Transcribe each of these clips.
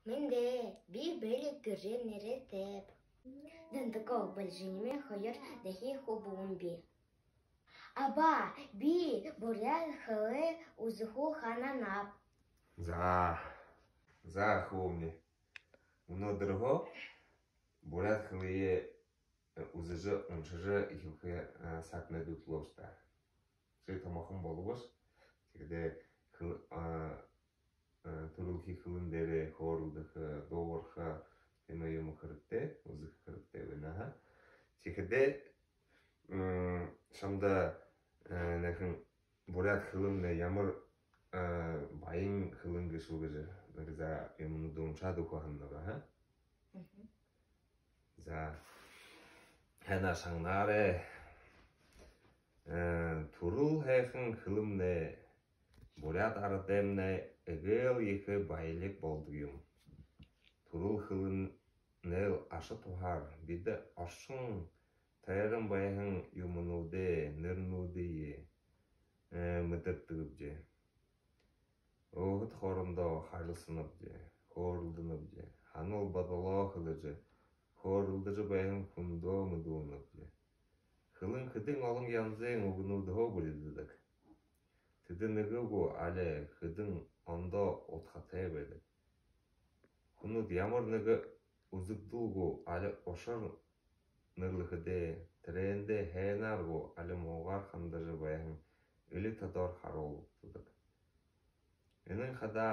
Менде би бели гыры неретеп. Дындыкол бальжиниме хойер дахи хубуун би. Аба би бурят хылы узуху хананап. За хумни. Уно дырго бурят хылые узыжы уншыжы ихилхы сакны дутлоста. Сый тамахым болугос. Тегде турулхи хылындere хорулдыхы доорха темайымы кырыкте, узыхы кырыкте венаха. Тегде шамда нахын бурят хылымны ямыр байын хылынгы шулгыжы. За емну думча духаханнага, ха? За хана шаңнаре турул хэхэн хылымны бурят ардемне эгэл екі байлик болду юм. Турул хылын нел ашы тухар биді ашын тайрын байын юмынуды, нырнуды мыдырттығып же. Оғыт хорымда хайлысынып же, хорылдынып же, ханыл бадала хылы же, хорылдыжы байын хундо мыдуынып же. Хылын хыдың алың янзен угынуды хо бұлидыдық. Тыдын үгігі әлі хыдың анда отхатая бәдік. Хуnud ямыр нүгі ұзықтылғы әлі ошыр нұрлы хыды, тіренде хәйнарғы әлі моғар хандыжы байын үлі тадар харол тұдық. Энің қада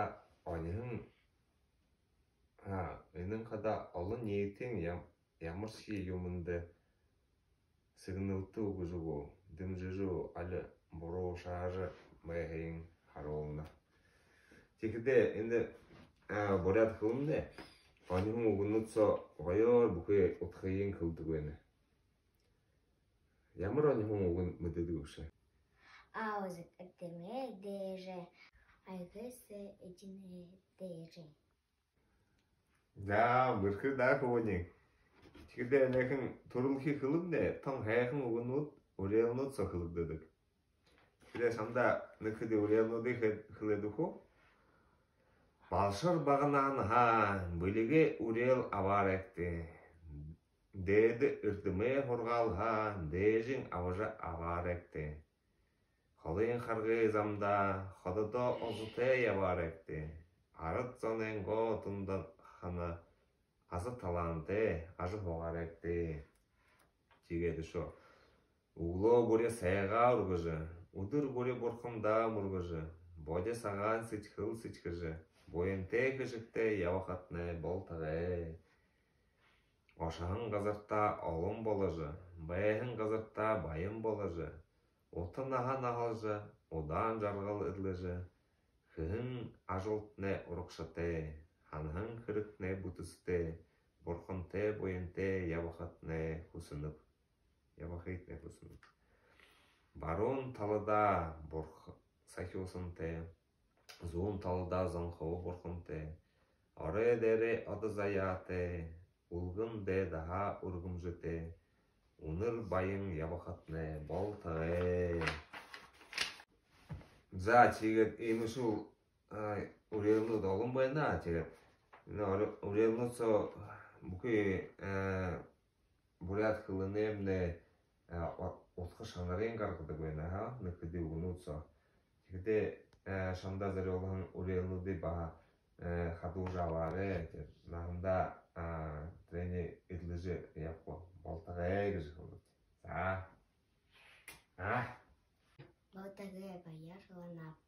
алын ниетен ямыр ши юмынды сығынылты ұғызығы, дымжыжы әлі бұру шағыжы байын харолына. Текіде енді борят қылымды, анығын ұғынытса ғайар бұқы отқайын қылды көйні. Ямыр анығын ұғын мүдеді өкші? Аузык әттеме деже. Айгысы эдине дейже. Да, бұрқы да көйнің. Текіде әнәкін тұрылхи қылымды, таң хайақын ұғынуд, өлеянуд сақылыддыдық. Текіде самда нүкіде өлеянуды қылыды қо? Балшыр бағынан бөліге өлел авар әкті. Деді үрдіме хорғалға, дейжің аважа авар әкті. Қалайын қарғы замда, қадыда озыте явар әкті. Арыт занен ғотындан қана азы таланты, ажы хоғар әкті. Тегеді шо. Угло бұре сайға ұрғыжы, ұдыр бұре бұрқымда мұрғыжы, боде саған сычқыл сычқыжы, бойынте күшікті явақатны болтығы. Ошағын ғазыртта олым болыжы, байығын ғазыртта байым болыжы, отын аған ағалжы, одан жарғал үрліжі, күхін ажылтны ұрықшыты, ханығын күрікні бұтысты, бұрқынты бойынты явақатны құсынып. Барун талыда бұрқ сахиосынты, зуын талыда заңқауы бұрқынты, ары дәрі ады заяты, ұлғын дә daha ұрғым жыты, ұныр байын явақатны болтығы. За, тегет, емішіл үреліну дағын байына, тегет. Үреліну со бұқы бурят қылыны емні отқы шаңнарын қарқыды байына, нүкіде ұғыну со. Тегеде шаңда зәрі олығын үрелінуді баға қаду жавары, нағында трени идлыжы япко болтағы әгіжі қылды. Болтағы баяр ғанап.